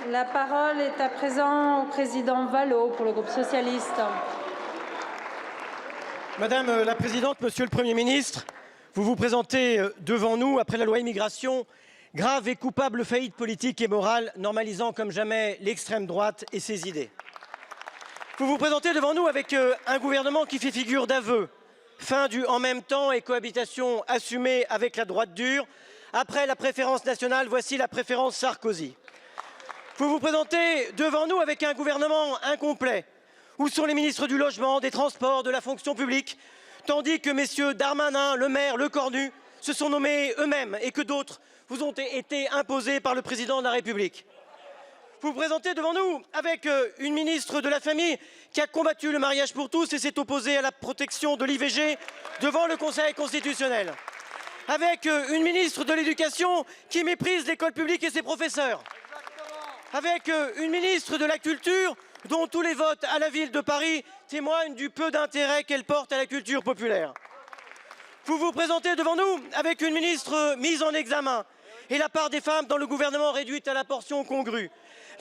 La parole est à présent au président Vallot pour le groupe socialiste. Madame la Présidente, Monsieur le Premier ministre, vous vous présentez devant nous après la loi immigration, grave et coupable faillite politique et morale, normalisant comme jamais l'extrême droite et ses idées. Vous vous présentez devant nous avec un gouvernement qui fait figure d'aveu, fin du en même temps et cohabitation assumée avec la droite dure. Après la préférence nationale, voici la préférence Sarkozy. Vous vous présentez devant nous avec un gouvernement incomplet. Où sont les ministres du logement, des transports, de la fonction publique, tandis que messieurs Darmanin, Le Maire, Lecornu se sont nommés eux-mêmes et que d'autres vous ont été imposés par le président de la République. Vous vous présentez devant nous avec une ministre de la Famille qui a combattu le mariage pour tous et s'est opposée à la protection de l'IVG devant le Conseil constitutionnel. Avec une ministre de l'Éducation qui méprise l'école publique et ses professeurs. Avec une ministre de la Culture dont tous les votes à la ville de Paris témoignent du peu d'intérêt qu'elle porte à la culture populaire. Vous vous présentez devant nous avec une ministre mise en examen et la part des femmes dans le gouvernement réduite à la portion congrue.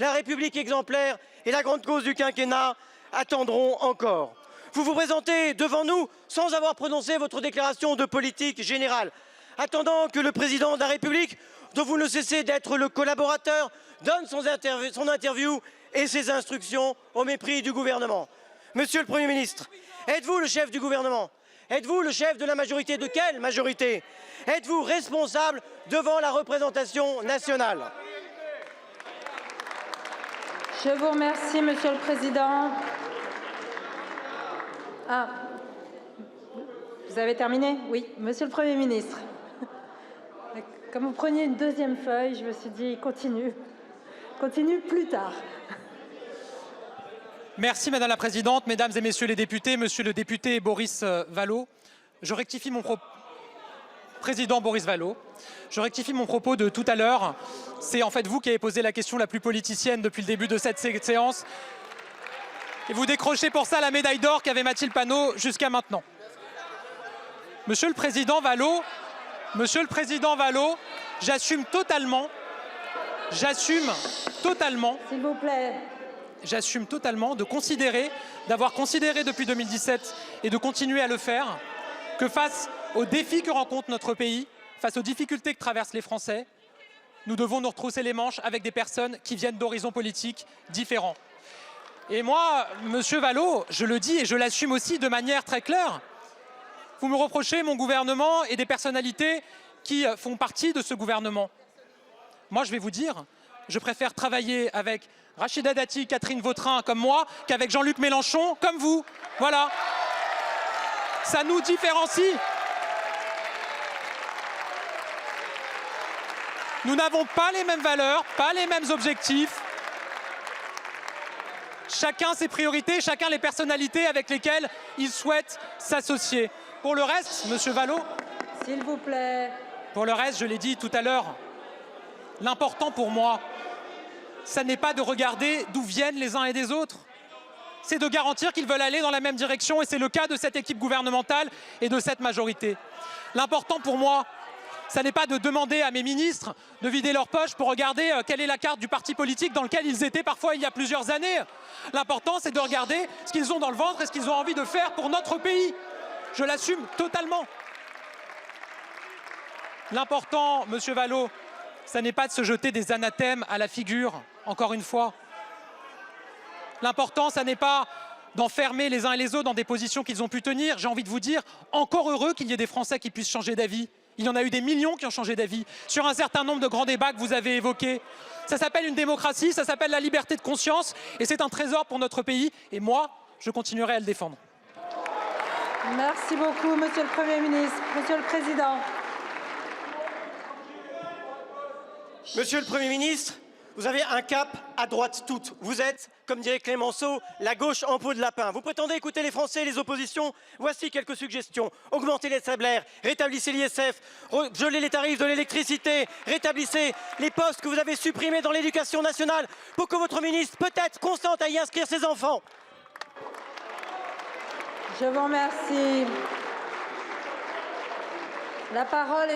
La République exemplaire et la grande cause du quinquennat attendront encore. Vous vous présentez devant nous sans avoir prononcé votre déclaration de politique générale, attendant que le président de la République, dont vous ne cessez d'être le collaborateur, donne son interview et ses instructions au mépris du gouvernement. Monsieur le Premier ministre, êtes-vous le chef du gouvernement? Êtes-vous le chef de la majorité? De quelle majorité? Êtes-vous responsable devant la représentation nationale? Je vous remercie, Monsieur le Président. Ah, vous avez terminé? Oui, Monsieur le Premier ministre. Comme vous preniez une deuxième feuille, je me suis dit continue plus tard. Merci Madame la Présidente, Mesdames et Messieurs les députés, Monsieur le député Boris Vallaud, je rectifie mon propos. Président Boris Vallaud, je rectifie mon propos de tout à l'heure. C'est en fait vous qui avez posé la question la plus politicienne depuis le début de cette séance. Et vous décrochez pour ça la médaille d'or qu'avait Mathilde Panot jusqu'à maintenant. Monsieur le Président Vallaud, j'assume totalement, s'il vous plaît. J'assume totalement d'avoir considéré depuis 2017 et de continuer à le faire, que face aux défis que rencontre notre pays, face aux difficultés que traversent les Français, nous devons nous retrousser les manches avec des personnes qui viennent d'horizons politiques différents. Et moi, Monsieur Vallaud, je le dis et je l'assume aussi de manière très claire, vous me reprochez mon gouvernement et des personnalités qui font partie de ce gouvernement. Moi, je vais vous dire, je préfère travailler avec Rachida Dati, Catherine Vautrin comme moi, qu'avec Jean-Luc Mélenchon comme vous. Voilà. Ça nous différencie. Nous n'avons pas les mêmes valeurs, pas les mêmes objectifs. Chacun ses priorités, chacun les personnalités avec lesquelles il souhaite s'associer. Pour le reste, Monsieur Vallaud, s'il vous plaît. Pour le reste, je l'ai dit tout à l'heure, l'important pour moi, ça n'est pas de regarder d'où viennent les uns et des autres. C'est de garantir qu'ils veulent aller dans la même direction et c'est le cas de cette équipe gouvernementale et de cette majorité. L'important pour moi, ça n'est pas de demander à mes ministres de vider leur poche pour regarder quelle est la carte du parti politique dans lequel ils étaient parfois il y a plusieurs années. L'important, c'est de regarder ce qu'ils ont dans le ventre et ce qu'ils ont envie de faire pour notre pays. Je l'assume totalement. L'important, Monsieur Vallaud, ça n'est pas de se jeter des anathèmes à la figure, encore une fois. L'important, ça n'est pas d'enfermer les uns et les autres dans des positions qu'ils ont pu tenir. J'ai envie de vous dire, encore heureux qu'il y ait des Français qui puissent changer d'avis. Il y en a eu des millions qui ont changé d'avis sur un certain nombre de grands débats que vous avez évoqués. Ça s'appelle une démocratie, ça s'appelle la liberté de conscience et c'est un trésor pour notre pays. Et moi, je continuerai à le défendre. Merci beaucoup, Monsieur le Premier ministre. Monsieur le Président. Monsieur le Premier ministre, vous avez un cap à droite toute. Vous êtes, comme dirait Clémenceau, la gauche en peau de lapin. Vous prétendez écouter les Français et les oppositions. Voici quelques suggestions. Augmentez les salaires, rétablissez l'ISF, gelez les tarifs de l'électricité, rétablissez les postes que vous avez supprimés dans l'éducation nationale pour que votre ministre peut-être consente à y inscrire ses enfants. Je vous remercie. La parole est